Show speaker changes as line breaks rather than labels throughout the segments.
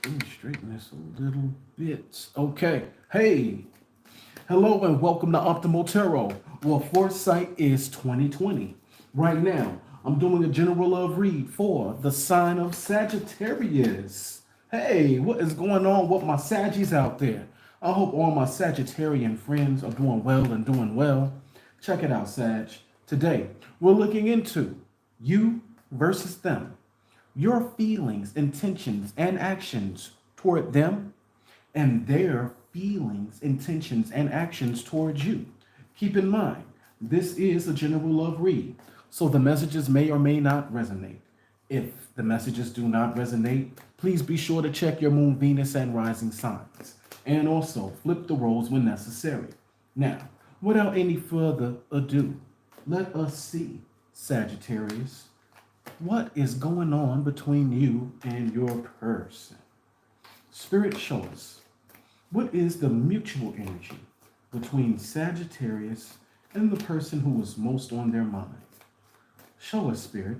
Let me straighten this a little bit. Okay. Hey, hello and welcome to Optimal Tarot. Well, foresight is 2020. Right now, I'm doing a general love read for the sign of Sagittarius. Hey, what is going on with my Saggies out there? I hope all my Sagittarian friends are doing well and doing well. Check it out, Sag. Today, we're looking into you versus them, your feelings, intentions, and actions toward them, and their feelings, intentions, and actions towards you. Keep in mind, this is a general love read, so the messages may or may not resonate. If the messages do not resonate, please be sure to check your moon, Venus, and rising signs, and also flip the roles when necessary. Now, without any further ado, let us see, Sagittarius, what is going on between you and your person? Spirit, show us. What is the mutual energy between Sagittarius and the person who is most on their mind? Show us, Spirit.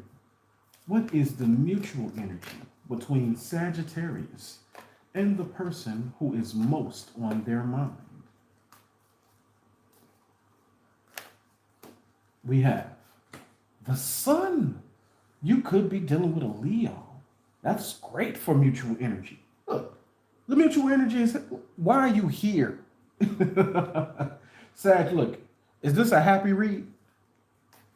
What is the mutual energy between Sagittarius and the person who is most on their mind? We have the Sun. You could be dealing with a Leo. That's great for mutual energy. Look, the mutual energy is, why are you here? Sag, look, is this a happy read?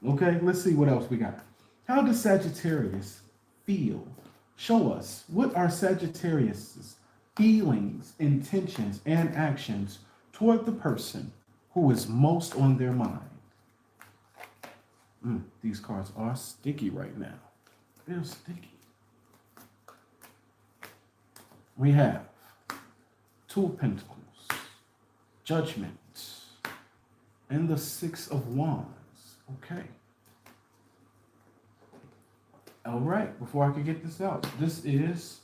Okay, let's see what else we got. How does Sagittarius feel? Show us, what are Sagittarius's feelings, intentions, and actions toward the person who is most on their mind? These cards are sticky right now. They're sticky. We have Two of Pentacles, Judgment, and the Six of Wands. Okay. All right, before I can get this out, this is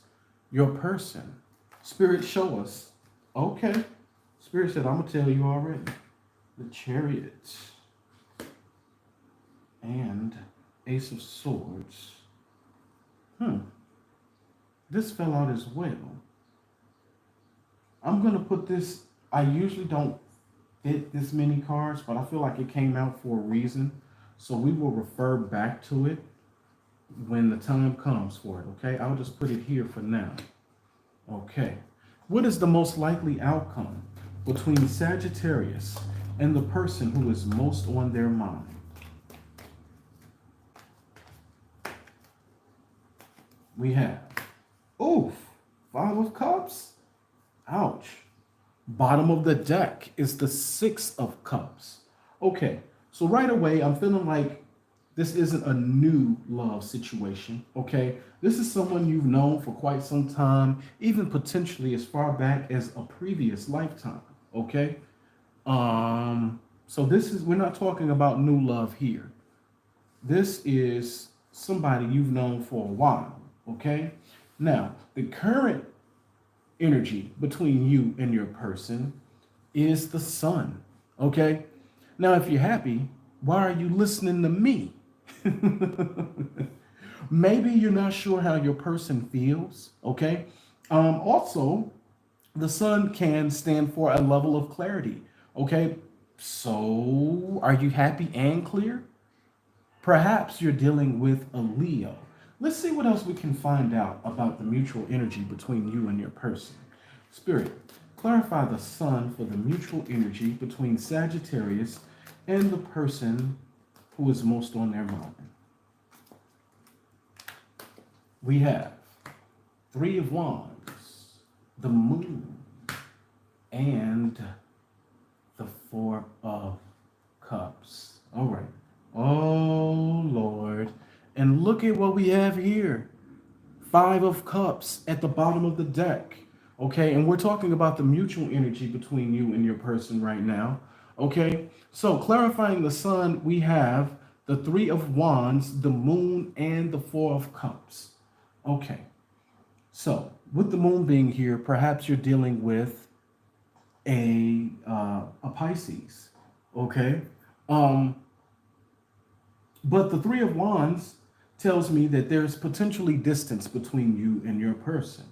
your person. Spirit, show us. Okay. Spirit said, I'm going to tell you already. The Chariot and Ace of Swords. This fell out as well. I'm going to put this, I usually don't fit this many cards, but I feel like it came out for a reason. So we will refer back to it when the time comes for it, okay? I'll just put it here for now. Okay. What is the most likely outcome between Sagittarius and the person who is most on their mind? We have, oof, Five of Cups. Ouch. Bottom of the deck is the Six of Cups. Okay, so right away, I'm feeling like this isn't a new love situation, okay? This is someone you've known for quite some time, even potentially as far back as a previous lifetime, okay? So this is, we're not talking about new love here. This is somebody you've known for a while, okay? Now, the current energy between you and your person is the Sun, okay? Now, if you're happy, why are you listening to me? Maybe you're not sure how your person feels, okay? Also, the Sun can stand for a level of clarity, okay? So, are you happy and clear? Perhaps you're dealing with a Leo. Let's see what else we can find out about the mutual energy between you and your person. Spirit, clarify the Sun for the mutual energy between Sagittarius and the person who is most on their mind. We have Three of Wands, the Moon, and the Four of Cups. All right. Oh, Lord. And look at what we have here. Five of Cups at the bottom of the deck. Okay, and we're talking about the mutual energy between you and your person right now. Okay, so clarifying the Sun, we have the Three of Wands, the Moon, and the Four of Cups. Okay, so with the Moon being here, perhaps you're dealing with a Pisces. Okay, but the Three of Wands tells me that there's potentially distance between you and your person.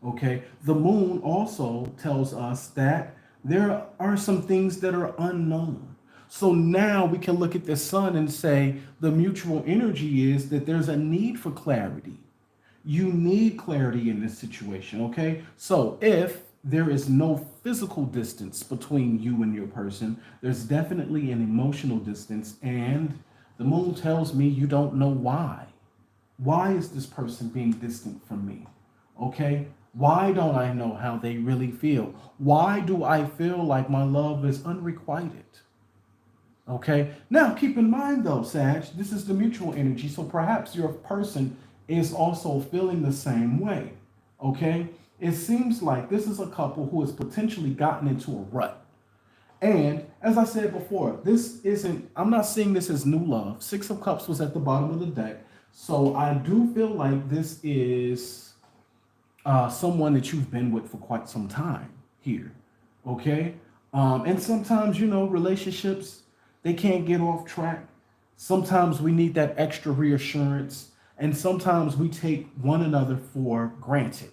Okay. The moon also tells us that there are some things that are unknown. So now we can look at the sun and say the mutual energy is that there's a need for clarity. You need clarity in this situation, okay? So if there is no physical distance between you and your person, there's definitely an emotional distance, and the moon tells me you don't know why. Why is this person being distant from me? Okay? Why don't I know how they really feel? Why do I feel like my love is unrequited? Okay. Now, keep in mind though, Sag, this is the mutual energy. So perhaps your person is also feeling the same way. Okay. It seems like this is a couple who has potentially gotten into a rut. And as I said before, this isn't, I'm not seeing this as new love. Six of Cups was at the bottom of the deck. So I do feel like this is someone that you've been with for quite some time here. Okay. And sometimes, relationships, they can't get off track. Sometimes we need that extra reassurance. And sometimes we take one another for granted.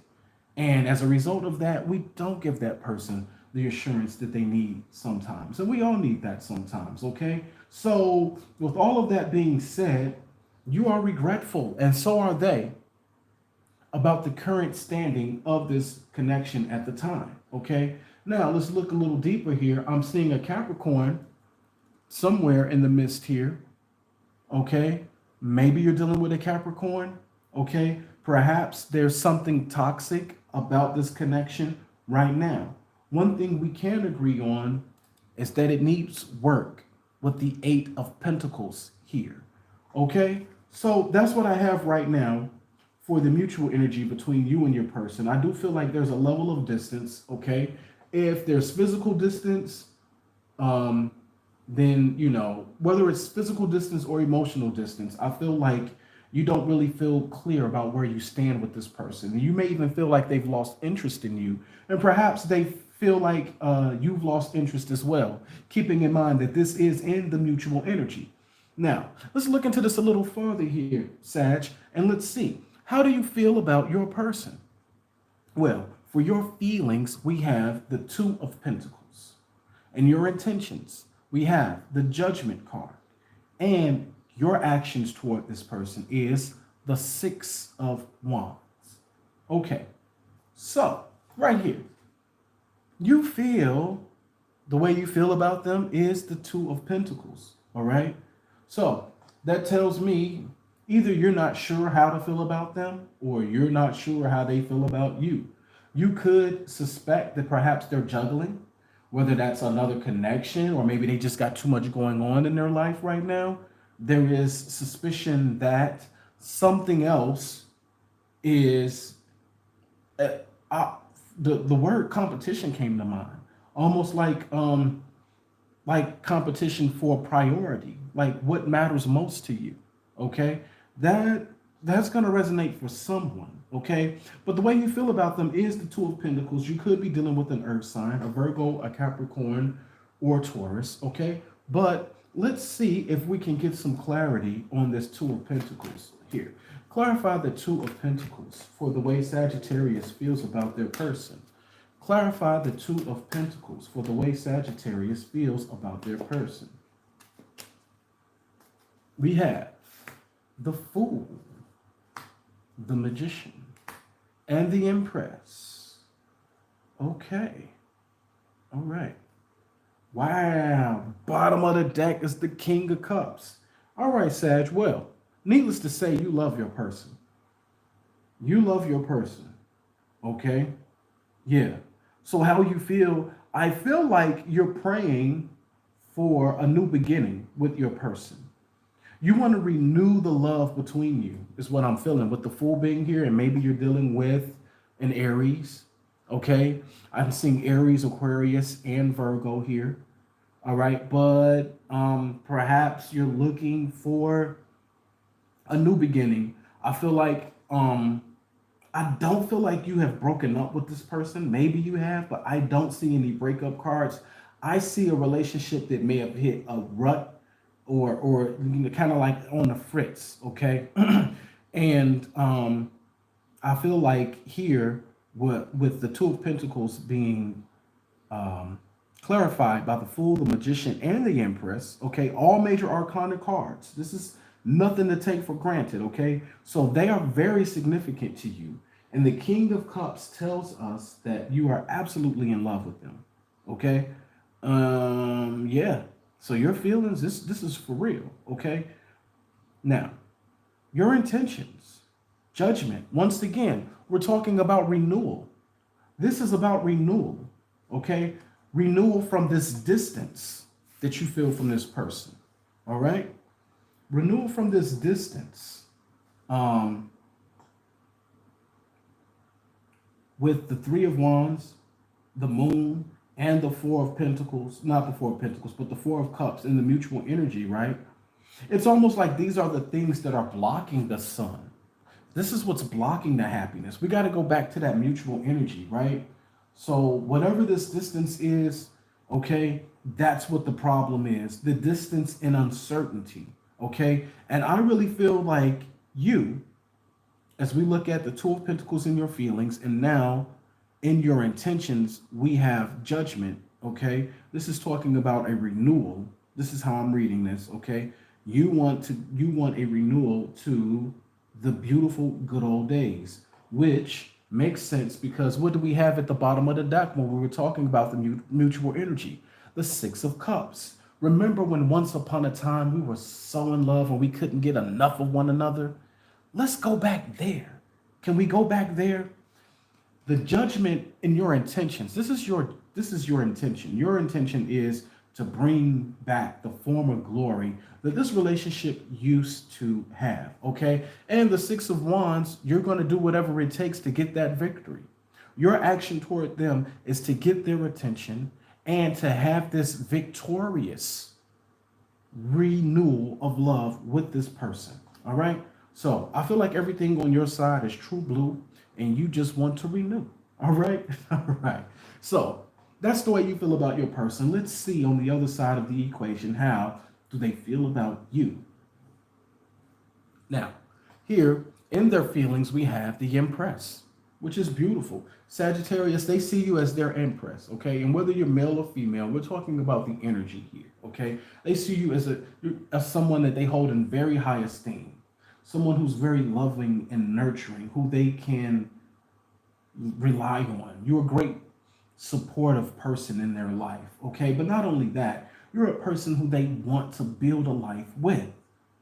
And as a result of that, we don't give that person the assurance that they need sometimes. And we all need that sometimes, okay? So, with all of that being said, you are regretful, and so are they, about the current standing of this connection at the time, okay? Now, let's look a little deeper here. I'm seeing a Capricorn somewhere in the midst here, okay? Maybe you're dealing with a Capricorn, okay? Perhaps there's something toxic about this connection right now. One thing we can agree on is that it needs work with the Eight of Pentacles here, okay? So that's what I have right now for the mutual energy between you and your person. I do feel like there's a level of distance, okay? If there's physical distance, um, then, whether it's physical distance or emotional distance, I feel like you don't really feel clear about where you stand with this person. You may even feel like they've lost interest in you, and perhaps they feel like you've lost interest as well, keeping in mind that this is in the mutual energy. Now, let's look into this a little further here, Sag, and let's see. How do you feel about your person? Well, for your feelings, we have the Two of Pentacles. And your intentions, we have the Judgment card. And your actions toward this person is the Six of Wands. Okay, so right here, you feel the way you feel about them is the Two of Pentacles. All right, so that tells me either you're not sure how to feel about them or you're not sure how they feel about you. You could suspect that perhaps they're juggling, whether that's another connection or maybe they just got too much going on in their life right now. There is suspicion that something else is uh, the word competition came to mind, almost like competition for priority, like what matters most to you. Okay, that's going to resonate for someone. Okay, but the way you feel about them is the Two of Pentacles. You could be dealing with an earth sign, a Virgo, a Capricorn, or Taurus. Okay, but let's see if we can get some clarity on this Two of Pentacles here. Clarify the Two of Pentacles for the way Sagittarius feels about their person. Clarify the Two of Pentacles for the way Sagittarius feels about their person. We have the Fool, the Magician, and the Empress. Okay. All right. Wow. Bottom of the deck is the King of Cups. All right, Sag. Well, needless to say, you love your person. You love your person. Okay? Yeah. So how you feel? I feel like you're praying for a new beginning with your person. You want to renew the love between you, is what I'm feeling with the Fool being here, and maybe you're dealing with an Aries. Okay, I'm seeing Aries, Aquarius, and Virgo here. All right, but perhaps you're looking for a new beginning. I feel like I don't feel like you have broken up with this person. Maybe you have, but I don't see any breakup cards. I see a relationship that may have hit a rut or kind of like on the fritz, okay? And I feel like here with the Two of Pentacles being clarified by the Fool, the Magician, and the Empress, okay, all major arcana cards. This is nothing to take for granted, okay? So they are very significant to you. And the King of Cups tells us that you are absolutely in love with them, okay? Yeah. So your feelings, this is for real, okay? Now, your intentions, judgment. Once again, we're talking about renewal. This is about renewal, okay? Renewal from this distance that you feel from this person, all right? Renewal from this distance. With the Three of Wands, the Moon, and the Four of Pentacles, not the Four of Pentacles, but the Four of Cups in the mutual energy, right? It's almost like these are the things that are blocking the sun. This is what's blocking the happiness. We got to go back to that mutual energy, right? So whatever this distance is, okay, that's what the problem is. The distance and uncertainty, okay? And I really feel like you, as we look at the Two of Pentacles in your feelings, and now in your intentions, we have judgment, okay? This is talking about a renewal. This is how I'm reading this, okay? You want a renewal to the beautiful good old days, which makes sense because what do we have at the bottom of the deck when we were talking about the mutual energy? The Six of Cups. Remember when once upon a time we were so in love and we couldn't get enough of one another? Let's go back there. Can we go back there? The judgment in your intentions. This is your intention. Your intention is to bring back the former glory that this relationship used to have, okay? And the Six of Wands, you're going to do whatever it takes to get that victory. Your action toward them is to get their attention and to have this victorious renewal of love with this person, all right? So I feel like everything on your side is true blue and you just want to renew, all right? All right. So that's the way you feel about your person. Let's see on the other side of the equation, how do they feel about you? Now, here in their feelings, we have the Empress, which is beautiful. Sagittarius, they see you as their Empress, okay? And whether you're male or female, we're talking about the energy here, okay? They see you as someone that they hold in very high esteem, someone who's very loving and nurturing, who they can rely on. You're a great supportive person in their life, okay? But not only that, you're a person who they want to build a life with,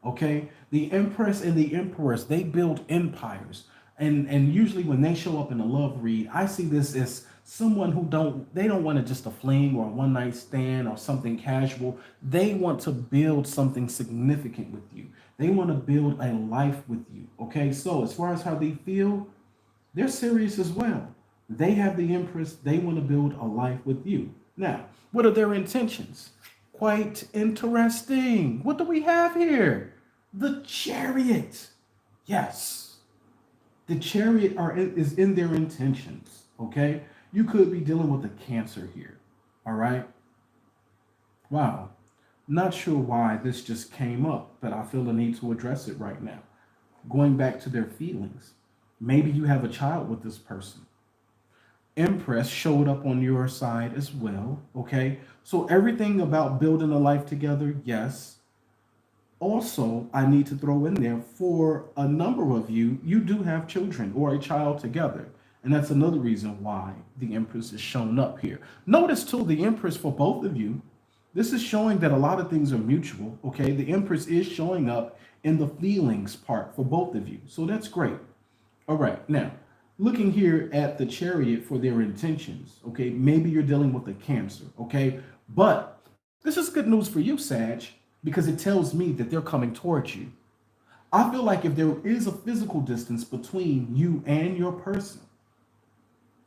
okay? The Empress and the Empress, they build empires. And usually when they show up in a love read, I see this as someone who they don't want to just a fling or a one night stand or something casual. They want to build something significant with you. They want to build a life with you, okay? So as far as how they feel, they're serious as well. They have the Empress. They want to build a life with you. Now, what are their intentions? Quite interesting. What do we have here? The Chariot. Yes. The Chariot is in their intentions, okay? You could be dealing with a Cancer here, all right? Wow. Not sure why this just came up, but I feel the need to address it right now. Going back to their feelings. Maybe you have a child with this person. Empress showed up on your side as well, okay? So everything about building a life together, yes. Also, I need to throw in there, for a number of you, you do have children or a child together. And that's another reason why the Empress is shown up here. Notice too, the Empress for both of you, this is showing that a lot of things are mutual, okay? The Empress is showing up in the feelings part for both of you. So that's great. All right, now, looking here at the Chariot for their intentions, okay? Maybe you're dealing with a Cancer, okay? But this is good news for you, Sag, because it tells me that they're coming towards you. I feel like if there is a physical distance between you and your person,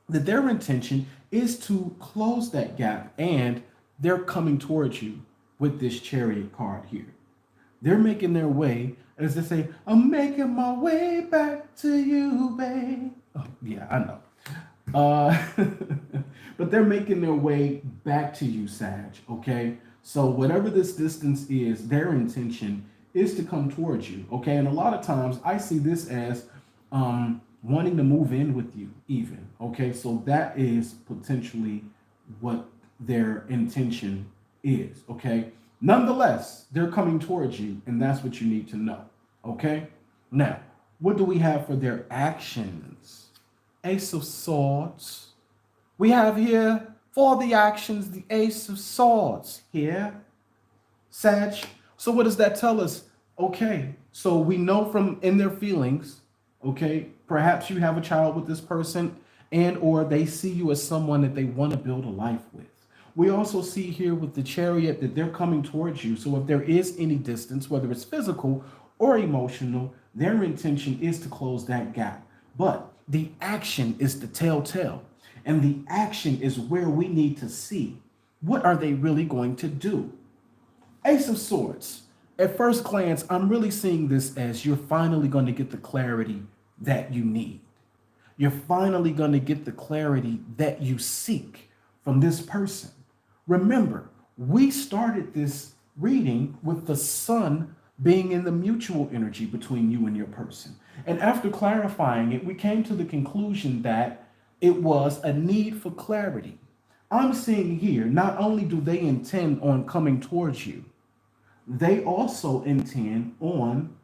that their intention is to close that gap, and they're coming towards you with this Chariot card here. They're making their way, as they say, I'm making my way back to you, babe. Oh, yeah, I know. But they're making their way back to you, Sag, okay? So whatever this distance is, their intention is to come towards you, okay? And a lot of times I see this as wanting to move in with you even. Okay, so that is potentially what their intention is. Okay, nonetheless, they're coming towards you, and that's what you need to know. Okay, now what do we have for their actions? Ace of Swords. We have here for the actions the Ace of Swords here, Sag. So what does that tell us? Okay, so we know from in their feelings, okay, perhaps you have a child with this person and or they see you as someone that they want to build a life with. We also see here with the Chariot that they're coming towards you. So if there is any distance, whether it's physical or emotional, their intention is to close that gap. But the action is the telltale. And the action is where we need to see what are they really going to do. Ace of Swords. At first glance, I'm really seeing this as you're finally going to get the clarity that you need. You're finally going to get the clarity that you seek from this person. Remember, we started this reading with the sun being in the mutual energy between you and your person. And after clarifying it, we came to the conclusion that it was a need for clarity. I'm seeing here, not only do they intend on coming towards you, they also intend on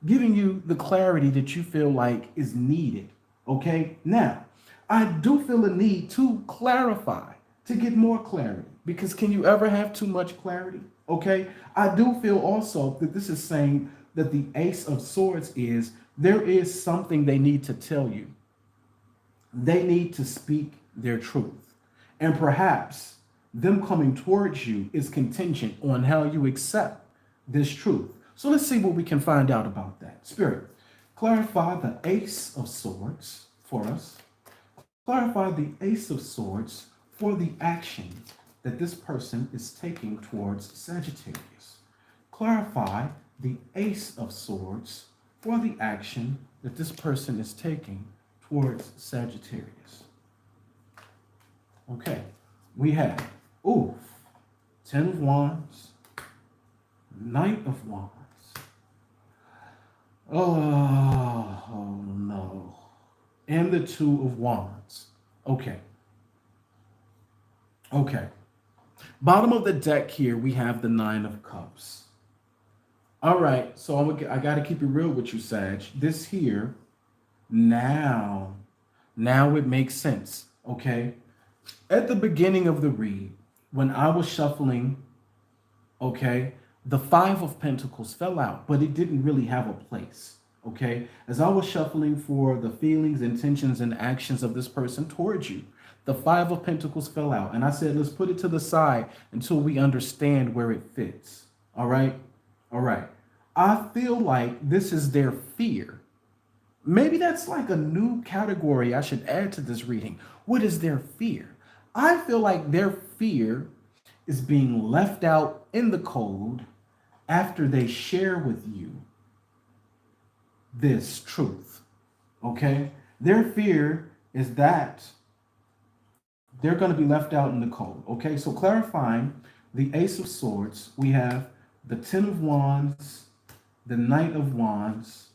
giving you the clarity that you feel like is needed. Okay, now I do feel a need to clarify, to get more clarity, because can you ever have too much clarity? Okay, I do feel also that this is saying that the Ace of Swords is there is something they need to tell you. They need to speak their truth, and perhaps them coming towards you is contingent on how you accept this truth. So let's see what we can find out about that. Spirit, clarify the Ace of Swords for us. Clarify the Ace of Swords for the action that this person is taking towards Sagittarius. Clarify the Ace of Swords for the action that this person is taking towards Sagittarius. Okay, we have, Ten of Wands, Knight of Wands. Oh no. And the Two of Wands. Okay. Bottom of the deck here, we have the Nine of Cups. All right, so I got to keep it real with you, Sag. This here, now it makes sense, okay? At the beginning of the read, when I was shuffling, okay, the Five of Pentacles fell out, but it didn't really have a place, okay? As I was shuffling for the feelings, intentions, and actions of this person towards you, the Five of Pentacles fell out. And I said, let's put it to the side until we understand where it fits, all right? All right. I feel like this is their fear. Maybe that's like a new category I should add to this reading. What is their fear? I feel like their fear is being left out in the cold after they share with you this truth, okay? Their fear is that they're going to be left out in the cold, okay? So clarifying the Ace of Swords, we have the Ten of Wands, the Knight of Wands,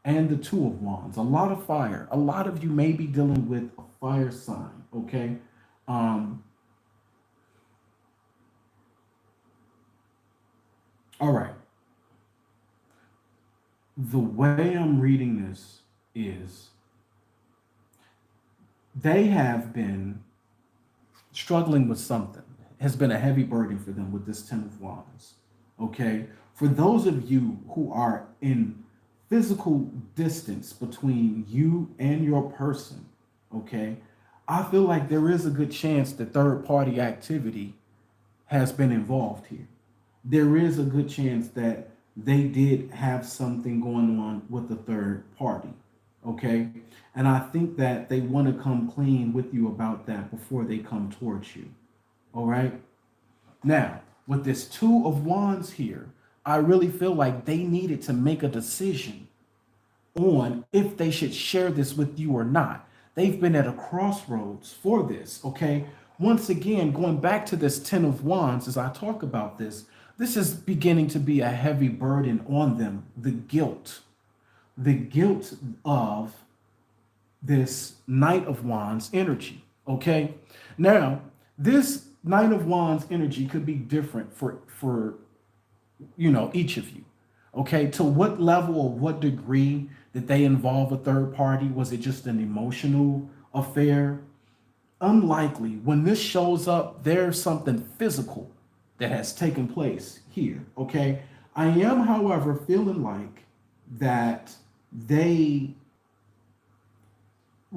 and the Two of Wands. A lot of fire. A lot of you may be dealing with a fire sign, okay? All right. The way I'm reading this is they have been struggling with something. It has been a heavy burden for them with this Ten of Wands, okay? For those of you who are in physical distance between you and your person, okay, I feel like there is a good chance that third-party activity has been involved here. There is a good chance that they did have something going on with the third party, okay? And I think that they want to come clean with you about that before they come towards you, all right? Now, with this Two of Wands here, I really feel like they needed to make a decision on if they should share this with you or not. They've been at a crossroads for this, okay? Once again, going back to this Ten of Wands, as I talk about this is beginning to be a heavy burden on them. The guilt of this Knight of Wands energy. Okay. Now, this Knight of Wands energy could be different for each of you. Okay. To what level or what degree did they involve a third party? Was it just an emotional affair? Unlikely. When this shows up, there's something physical that has taken place here. Okay. I am, however, feeling like that they,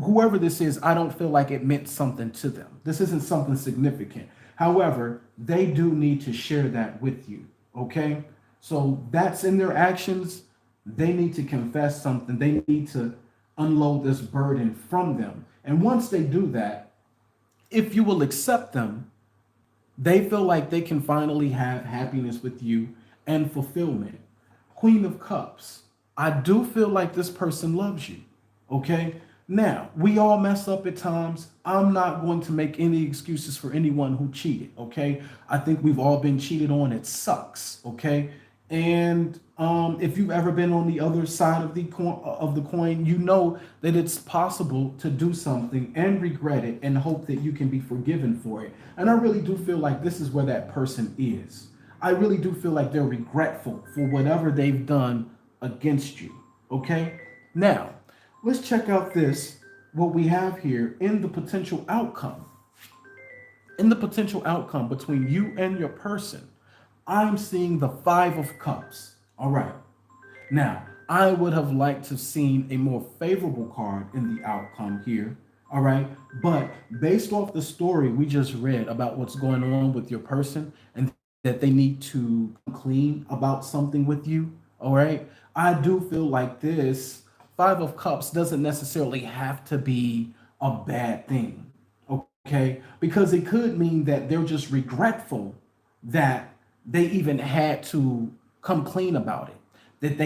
whoever this is, I don't feel like it meant something to them. This isn't something significant. However, they do need to share that with you. Okay. So that's in their actions. They need to confess something. They need to unload this burden from them. And once they do that, if you will accept them, they feel like they can finally have happiness with you and fulfillment. Queen of Cups. I do feel like this person loves you. Okay. Now, we all mess up at times. I'm not going to make any excuses for anyone who cheated. Okay. I think we've all been cheated on. It sucks. Okay. And if you've ever been on the other side of the coin, you know that it's possible to do something and regret it and hope that you can be forgiven for it. And I really do feel like this is where that person is. I really do feel like they're regretful for whatever they've done against you. Okay? Now, let's check out what we have here in the potential outcome. In the potential outcome between you and your person, I'm seeing the Five of Cups. All right. Now, I would have liked to have seen a more favorable card in the outcome here. All right. But based off the story we just read about what's going on with your person and that they need to come clean about something with you. All right. I do feel like this Five of Cups doesn't necessarily have to be a bad thing. Okay. Because it could mean that they're just regretful that they even had to come clean about it, that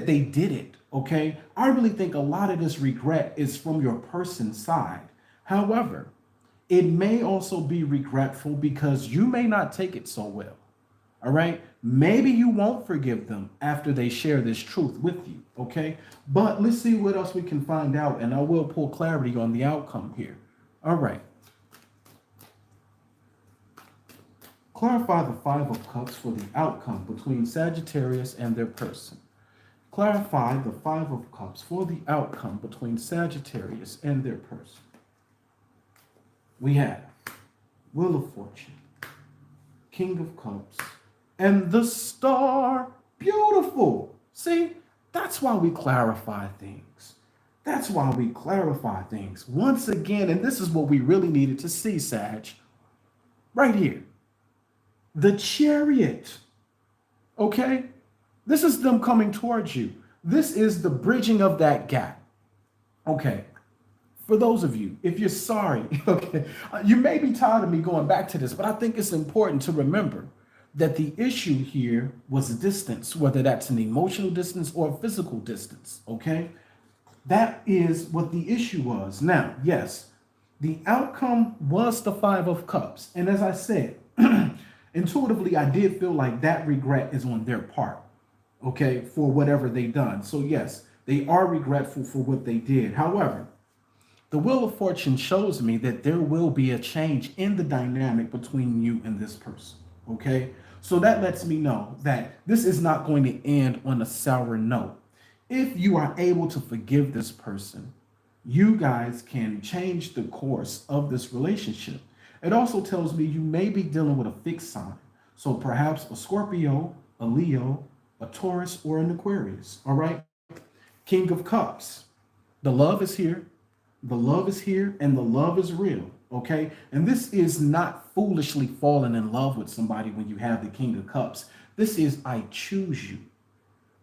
they did it. Okay. I really think a lot of this regret is from your person's side. However, it may also be regretful because you may not take it so well. All right. Maybe you won't forgive them after they share this truth with you. Okay. But let's see what else we can find out. And I will pull clarity on the outcome here. All right. Clarify the Five of Cups for the outcome between Sagittarius and their person. Clarify the Five of Cups for the outcome between Sagittarius and their person. We have Wheel of Fortune, King of Cups, and the Star. Beautiful. See, that's why we clarify things. That's why we clarify things. Once again, and this is what we really needed to see, Sag, right here. The Chariot. Okay? This is them coming towards you. This is the bridging of that gap. Okay. For those of you, if you're sorry, okay, you may be tired of me going back to this, but I think it's important to remember that the issue here was distance, whether that's an emotional distance or a physical distance. Okay? That is what the issue was. Now, yes, the outcome was the Five of Cups. And as I said, intuitively, I did feel like that regret is on their part, okay, for whatever they've done. So yes, they are regretful for what they did. However, the Wheel of Fortune shows me that there will be a change in the dynamic between you and this person, okay? So that lets me know that this is not going to end on a sour note. If you are able to forgive this person, you guys can change the course of this relationship. It also tells me you may be dealing with a fixed sign. So perhaps a Scorpio, a Leo, a Taurus, or an Aquarius. All right. King of Cups. The love is here. The love is here and the love is real. Okay. And this is not foolishly falling in love with somebody when you have the King of Cups. This is I choose you.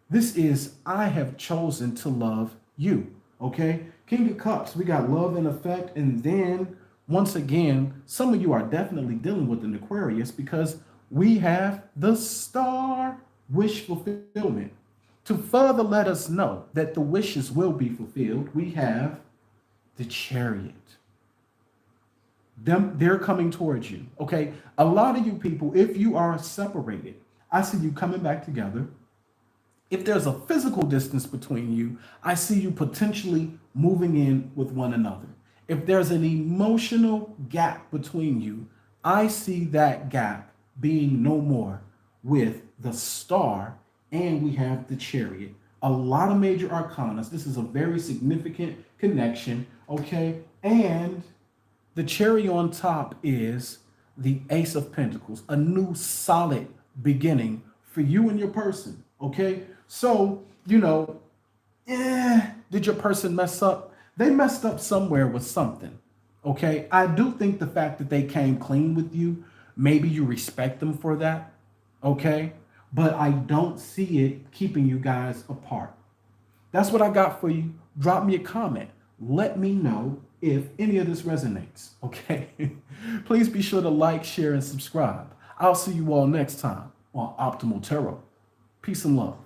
This is I have chosen to love you. Okay. King of Cups. We got love in effect. And then once again, some of you are definitely dealing with an Aquarius because we have the Star, wish fulfillment. To further let us know that the wishes will be fulfilled, we have the Chariot. They're coming towards you. Okay. A lot of you people, if you are separated, I see you coming back together. If there's a physical distance between you, I see you potentially moving in with one another. If there's an emotional gap between you, I see that gap being no more with the star, and we have the chariot. A lot of major arcanas. This is a very significant connection, okay? And the cherry on top is the Ace of Pentacles, a new solid beginning for you and your person, okay? So, did your person mess up? They messed up somewhere with something, okay? I do think the fact that they came clean with you, maybe you respect them for that, okay? But I don't see it keeping you guys apart. That's what I got for you. Drop me a comment. Let me know if any of this resonates, okay? Please be sure to like, share, and subscribe. I'll see you all next time on Optimal Tarot. Peace and love.